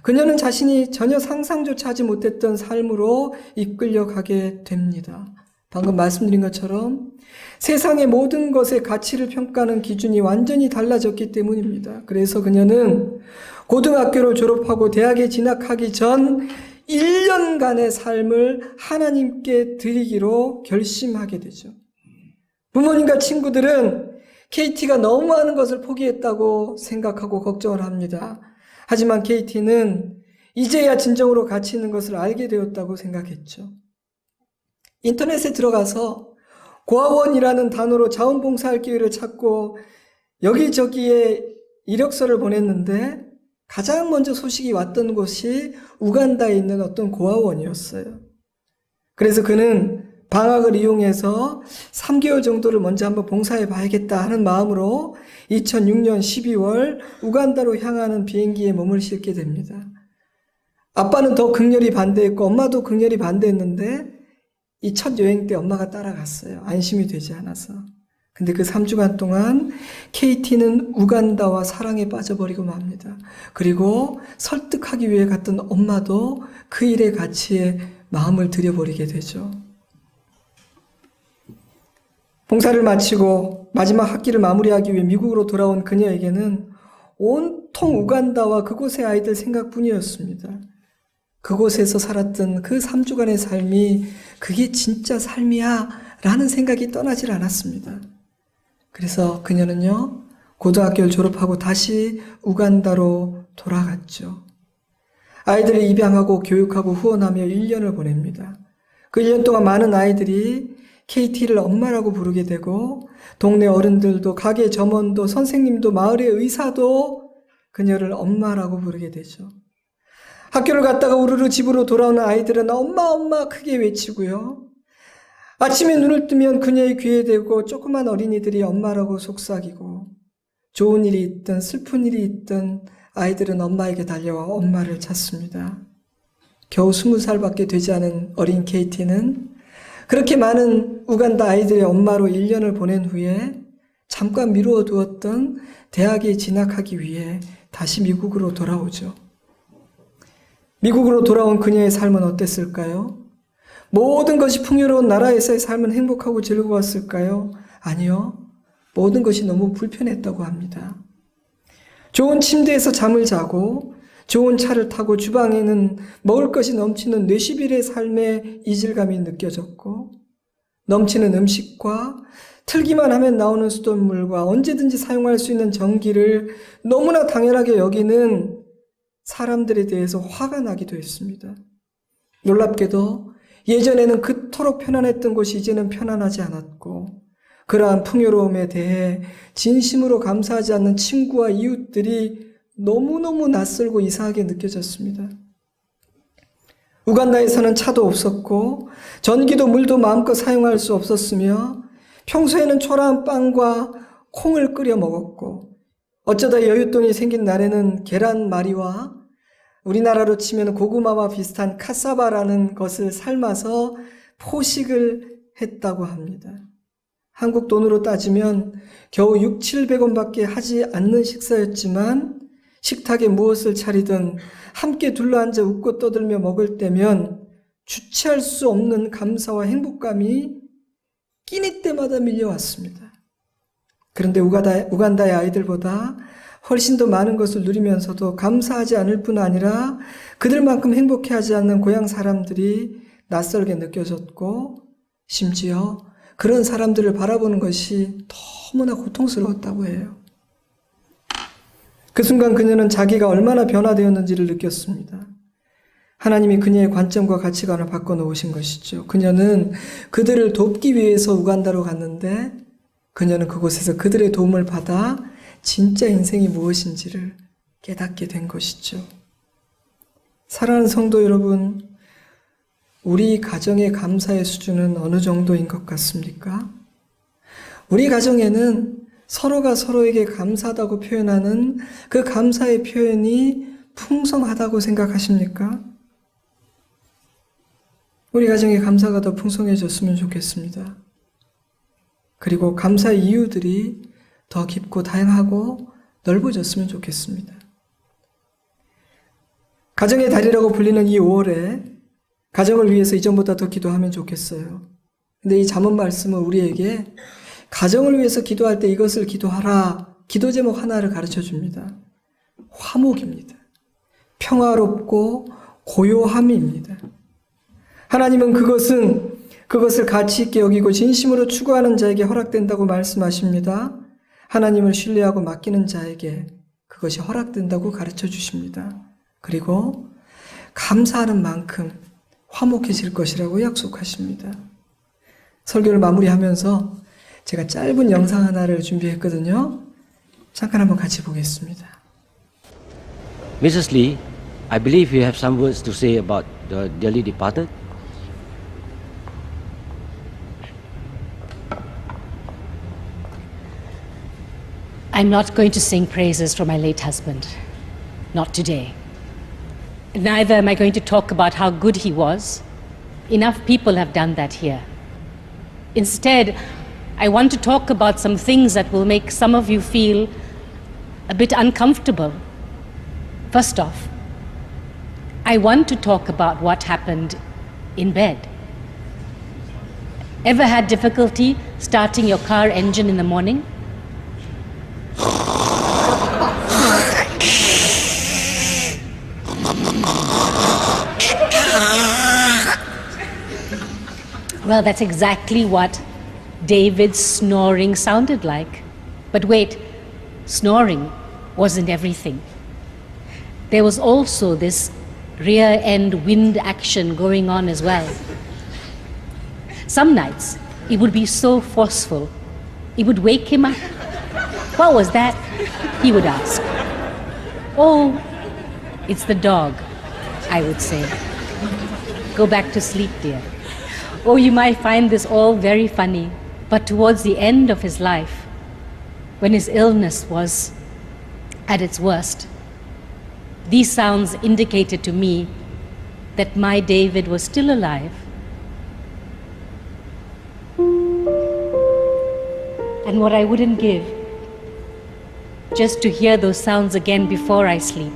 그녀는 자신이 전혀 상상조차 하지 못했던 삶으로 이끌려 가게 됩니다. 방금 말씀드린 것처럼 세상의 모든 것의 가치를 평가하는 기준이 완전히 달라졌기 때문입니다. 그래서 그녀는 고등학교를 졸업하고 대학에 진학하기 전 1년간의 삶을 하나님께 드리기로 결심하게 되죠. 부모님과 친구들은 KT가 너무 많은 것을 포기했다고 생각하고 걱정을 합니다. 하지만 KT는 이제야 진정으로 가치 있는 것을 알게 되었다고 생각했죠. 인터넷에 들어가서 고아원이라는 단어로 자원봉사할 기회를 찾고 여기저기에 이력서를 보냈는데 가장 먼저 소식이 왔던 곳이 우간다에 있는 어떤 고아원이었어요. 그래서 그는 방학을 이용해서 3개월 정도를 먼저 한번 봉사해 봐야겠다 하는 마음으로 2006년 12월 우간다로 향하는 비행기에 몸을 싣게 됩니다. 아빠는 더 극렬히 반대했고 엄마도 극렬히 반대했는데 이 첫 여행 때 엄마가 따라갔어요. 안심이 되지 않아서. 근데 그 3주간 동안 KT는 우간다와 사랑에 빠져버리고 맙니다. 그리고 설득하기 위해 갔던 엄마도 그 일의 가치에 마음을 들여버리게 되죠. 봉사를 마치고 마지막 학기를 마무리하기 위해 미국으로 돌아온 그녀에게는 온통 우간다와 그곳의 아이들 생각뿐이었습니다. 그곳에서 살았던 그 3주간의 삶이 그게 진짜 삶이야 라는 생각이 떠나질 않았습니다. 그래서 그녀는요, 고등학교를 졸업하고 다시 우간다로 돌아갔죠. 아이들을 입양하고 교육하고 후원하며 1년을 보냅니다. 그 1년 동안 많은 아이들이 KT를 엄마라고 부르게 되고 동네 어른들도 가게 점원도 선생님도 마을의 의사도 그녀를 엄마라고 부르게 되죠. 학교를 갔다가 우르르 집으로 돌아오는 아이들은 엄마 엄마 크게 외치고요. 아침에 눈을 뜨면 그녀의 귀에 대고 조그만 어린이들이 엄마라고 속삭이고, 좋은 일이 있든 슬픈 일이 있든 아이들은 엄마에게 달려와 엄마를 찾습니다. 겨우 20살밖에 되지 않은 어린 케이티는 그렇게 많은 우간다 아이들의 엄마로 1년을 보낸 후에 잠깐 미루어 두었던 대학에 진학하기 위해 다시 미국으로 돌아오죠. 미국으로 돌아온 그녀의 삶은 어땠을까요? 모든 것이 풍요로운 나라에서의 삶은 행복하고 즐거웠을까요? 아니요. 모든 것이 너무 불편했다고 합니다. 좋은 침대에서 잠을 자고 좋은 차를 타고 주방에는 먹을 것이 넘치는 뇌시빌의 삶의 이질감이 느껴졌고, 넘치는 음식과 틀기만 하면 나오는 수돗물과 언제든지 사용할 수 있는 전기를 너무나 당연하게 여기는 사람들에 대해서 화가 나기도 했습니다. 놀랍게도 예전에는 그토록 편안했던 곳이 이제는 편안하지 않았고, 그러한 풍요로움에 대해 진심으로 감사하지 않는 친구와 이웃들이 너무너무 낯설고 이상하게 느껴졌습니다. 우간다에서는 차도 없었고 전기도 물도 마음껏 사용할 수 없었으며, 평소에는 초라한 빵과 콩을 끓여 먹었고, 어쩌다 여윳돈이 생긴 날에는 계란말이와 우리나라로 치면 고구마와 비슷한 카사바라는 것을 삶아서 포식을 했다고 합니다. 한국 돈으로 따지면 겨우 600~700원밖에 하지 않는 식사였지만, 식탁에 무엇을 차리든 함께 둘러앉아 웃고 떠들며 먹을 때면 주체할 수 없는 감사와 행복감이 끼니 때마다 밀려왔습니다. 그런데 우간다의 아이들보다 훨씬 더 많은 것을 누리면서도 감사하지 않을 뿐 아니라 그들만큼 행복해하지 않는 고향 사람들이 낯설게 느껴졌고, 심지어 그런 사람들을 바라보는 것이 너무나 고통스러웠다고 해요. 그 순간 그녀는 자기가 얼마나 변화되었는지를 느꼈습니다. 하나님이 그녀의 관점과 가치관을 바꿔놓으신 것이죠. 그녀는 그들을 돕기 위해서 우간다로 갔는데, 그녀는 그곳에서 그들의 도움을 받아 진짜 인생이 무엇인지를 깨닫게 된 것이죠. 사랑하는 성도 여러분, 우리 가정의 감사의 수준은 어느 정도인 것 같습니까? 우리 가정에는 서로가 서로에게 감사하다고 표현하는 그 감사의 표현이 풍성하다고 생각하십니까? 우리 가정의 감사가 더 풍성해졌으면 좋겠습니다. 그리고 감사의 이유들이 더 깊고 다양하고 넓어졌으면 좋겠습니다. 가정의 달이라고 불리는 이 5월에 가정을 위해서 이전보다 더 기도하면 좋겠어요. 근데 이 잠언 말씀은 우리에게 가정을 위해서 기도할 때 이것을 기도하라, 기도 제목 하나를 가르쳐 줍니다. 화목입니다. 평화롭고 고요함입니다. 하나님은 그것을 가치 있게 여기고 진심으로 추구하는 자에게 허락된다고 말씀하십니다. 하나님을 신뢰하고 맡기는 자에게 그것이 허락된다고 가르쳐 주십니다. 그리고 감사하는 만큼 화목해질 것이라고 약속하십니다. 설교를 마무리하면서 제가 짧은 영상 하나를 준비했거든요. 잠깐 한번 같이 보겠습니다. Mrs. Lee, I believe you have some words to say about the dearly departed. I'm not going to sing praises for my late husband. Not today. Neither am I going to talk about how good he was. Enough people have done that here. Instead, I want to talk about some things that will make some of you feel a bit uncomfortable. First off, I want to talk about what happened in bed. Ever had difficulty starting your car engine in the morning? Well, that's exactly what David's snoring sounded like. But wait, snoring wasn't everything. There was also this rear end wind action going on as well. Some nights, it would be so forceful, it would wake him up. What was that? He would ask. Oh, it's the dog. I would say. Go back to sleep, dear. Oh, you might find this all very funny, but towards the end of his life, when his illness was at its worst, these sounds indicated to me that my David was still alive. And what I wouldn't give just to hear those sounds again before I sleep.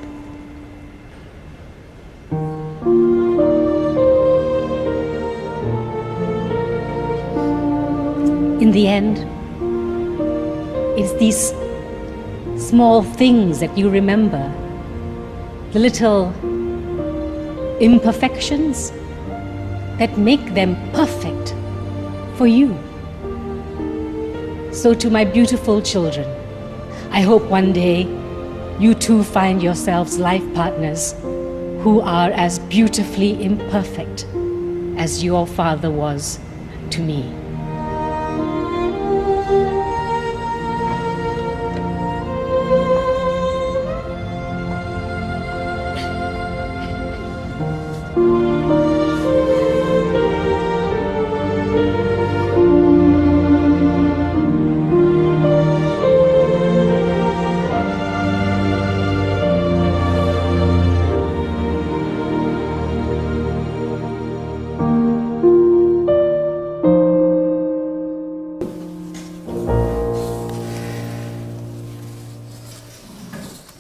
In the end, it's these small things that you remember, the little imperfections that make them perfect for you. So to my beautiful children, I hope one day you too find yourselves life partners who are as beautifully imperfect as your father was to me.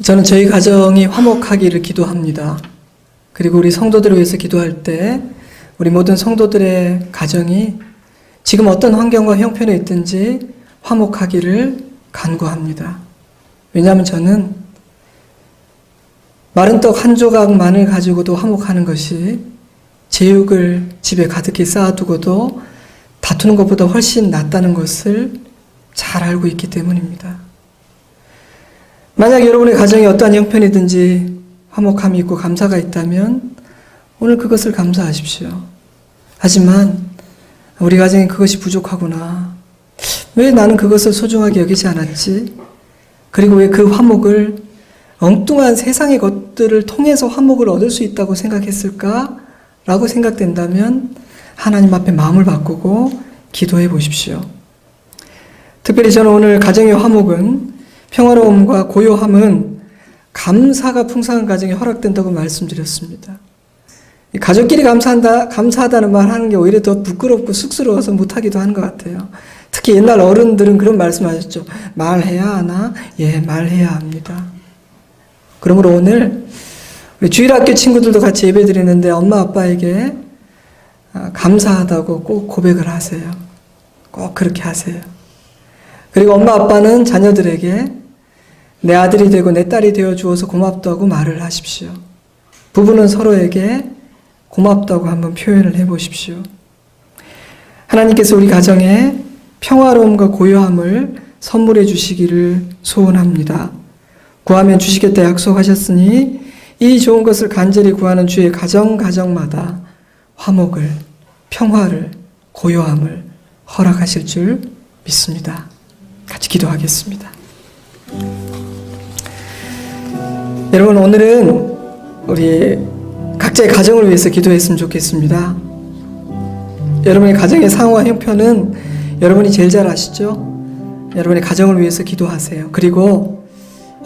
저는 저희 가정이 화목하기를 기도합니다. 그리고 우리 성도들을 위해서 기도할 때 우리 모든 성도들의 가정이 지금 어떤 환경과 형편에 있든지 화목하기를 간구합니다. 왜냐하면 저는 마른 떡 한 조각만을 가지고도 화목하는 것이 제육을 집에 가득히 쌓아두고도 다투는 것보다 훨씬 낫다는 것을 잘 알고 있기 때문입니다. 만약 여러분의 가정에 어떠한 형편이든지 화목함이 있고 감사가 있다면 오늘 그것을 감사하십시오. 하지만 우리 가정에 그것이 부족하구나. 왜 나는 그것을 소중하게 여기지 않았지? 그리고 왜 그 화목을 엉뚱한 세상의 것들을 통해서 화목을 얻을 수 있다고 생각했을까? 라고 생각된다면 하나님 앞에 마음을 바꾸고 기도해 보십시오. 특별히 저는 오늘 가정의 화목은 평화로움과 고요함은 감사가 풍성한 가정에 허락된다고 말씀드렸습니다. 가족끼리 감사하다는 말 하는 게 오히려 더 부끄럽고 쑥스러워서 못하기도 하는 것 같아요. 특히 옛날 어른들은 그런 말씀 하셨죠. 말해야 하나? 예, 말해야 합니다. 그러므로 오늘 우리 주일학교 친구들도 같이 예배 드리는데 엄마 아빠에게 감사하다고 꼭 고백을 하세요. 꼭 그렇게 하세요. 그리고 엄마 아빠는 자녀들에게 내 아들이 되고 내 딸이 되어 주어서 고맙다고 말을 하십시오. 부부는 서로에게 고맙다고 한번 표현을 해보십시오. 하나님께서 우리 가정에 평화로움과 고요함을 선물해 주시기를 소원합니다. 구하면 주시겠다 약속하셨으니 이 좋은 것을 간절히 구하는 주의 가정마다 화목을, 평화를, 고요함을 허락하실 줄 믿습니다. 같이 기도하겠습니다. 여러분, 오늘은 우리 각자의 가정을 위해서 기도했으면 좋겠습니다. 여러분의 가정의 상황과 형편은 여러분이 제일 잘 아시죠? 여러분의 가정을 위해서 기도하세요. 그리고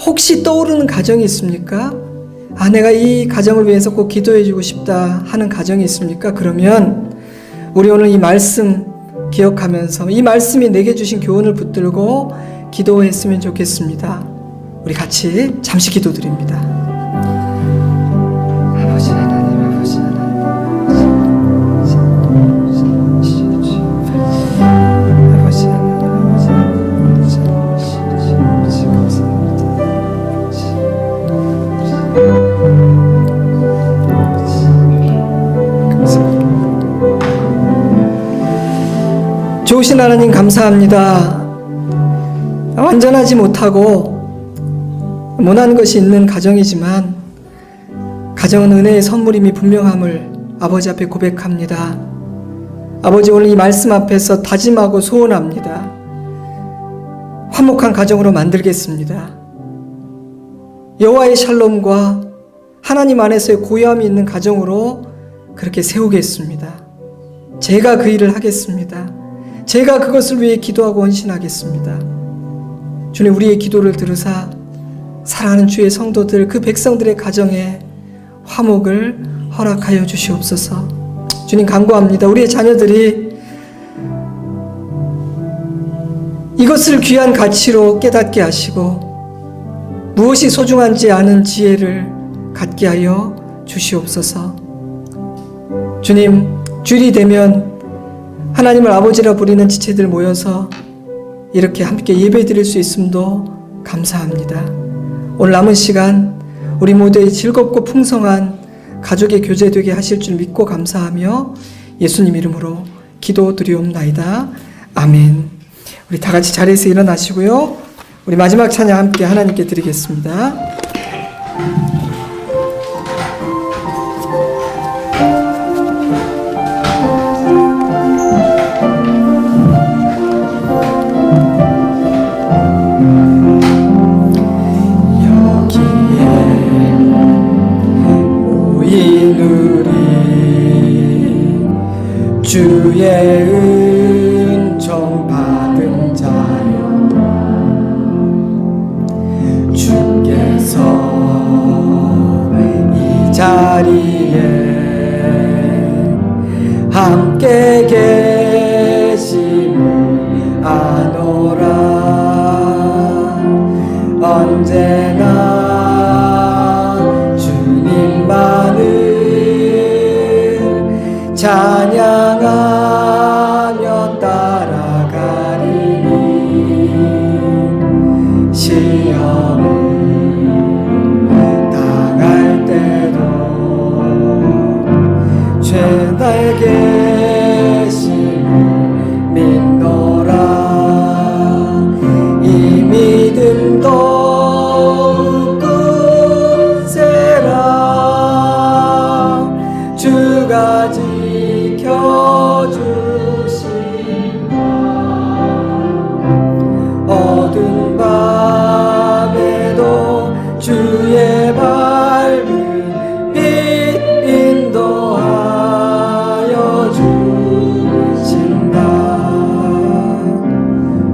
혹시 떠오르는 가정이 있습니까? 내가 이 가정을 위해서 꼭 기도해주고 싶다 하는 가정이 있습니까? 그러면 우리 오늘 이 말씀 기억하면서 이 말씀이 내게 주신 교훈을 붙들고 기도했으면 좋겠습니다. 우리 같이 잠시 기도드립니다. 아버지 하나님, 아버지 하나님, 아버지 하나님, 감사합니다. 좋으신 하나님 감사합니다. 완전하지 못하고 모난 것이 있는 가정이지만 가정은 은혜의 선물임이 분명함을 아버지 앞에 고백합니다. 아버지, 오늘 이 말씀 앞에서 다짐하고 소원합니다. 화목한 가정으로 만들겠습니다. 여호와의 샬롬과 하나님 안에서의 고요함이 있는 가정으로 그렇게 세우겠습니다. 제가 그 일을 하겠습니다. 제가 그것을 위해 기도하고 헌신하겠습니다. 주님, 우리의 기도를 들으사 사랑하는 주의 성도들, 그 백성들의 가정에 화목을 허락하여 주시옵소서. 주님, 간구합니다. 우리의 자녀들이 이것을 귀한 가치로 깨닫게 하시고 무엇이 소중한지 아는 지혜를 갖게 하여 주시옵소서. 주님, 주일이 되면 하나님을 아버지라 부리는 지체들 모여서 이렇게 함께 예배드릴 수 있음도 감사합니다. 오늘 남은 시간 우리 모두의 즐겁고 풍성한 가족의 교제 되게 하실 줄 믿고 감사하며 예수님 이름으로 기도드리옵나이다. 아멘. 우리 다 같이 자리에서 일어나시고요. 우리 마지막 찬양 함께 하나님께 드리겠습니다. 주의 은총 받은 자여, 주께서 이 자리에 함께 계심을 아노라. 언제나 주님만을 찬양하며 따라가리니 시험을 당할 때도 죄날 계심을 믿노라. 이 믿음도 굳세라. 주가 지켜주신다. 어두운 밤에도 주의 밝은 빛 인도하여 주신다.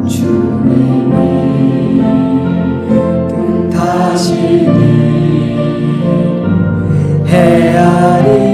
주님이 뜻하시니 헤아리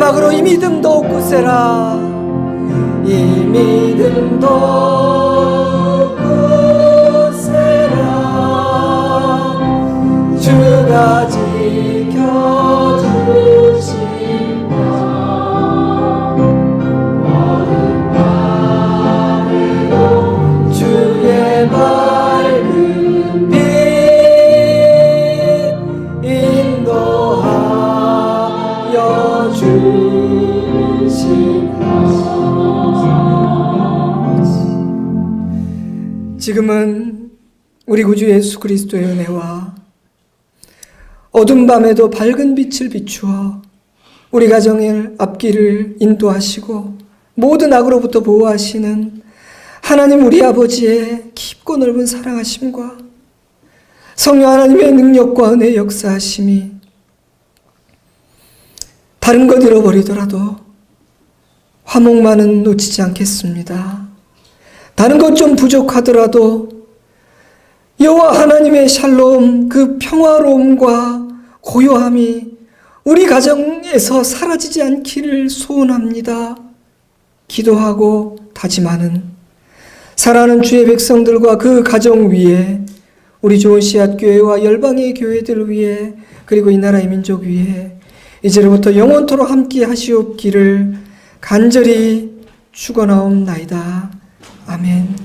마지막으로 이 믿음도 굳세라. 이 믿음도 굳세라. 주가 지켜주신다. 어느 밤에도 주의 밝은 빛 인도하여 주신다. 지금은 우리 구주 예수 그리스도의 은혜와 어두운 밤에도 밝은 빛을 비추어 우리 가정의 앞길을 인도하시고 모든 악으로부터 보호하시는 하나님 우리 아버지의 깊고 넓은 사랑하심과 성령 하나님의 능력과 은혜의 역사하심이 다른 것 잃어버리더라도 화목만은 놓치지 않겠습니다. 다른 것 좀 부족하더라도 여호와 하나님의 샬롬, 그 평화로움과 고요함이 우리 가정에서 사라지지 않기를 소원합니다. 기도하고 다짐하는 사랑하는 주의 백성들과 그 가정 위에, 우리 좋은 씨앗교회와 열방의 교회들 위에, 그리고 이 나라의 민족 위에 이제로부터 영원토록 함께 하시옵기를 간절히 축원하옵나이다. 아멘.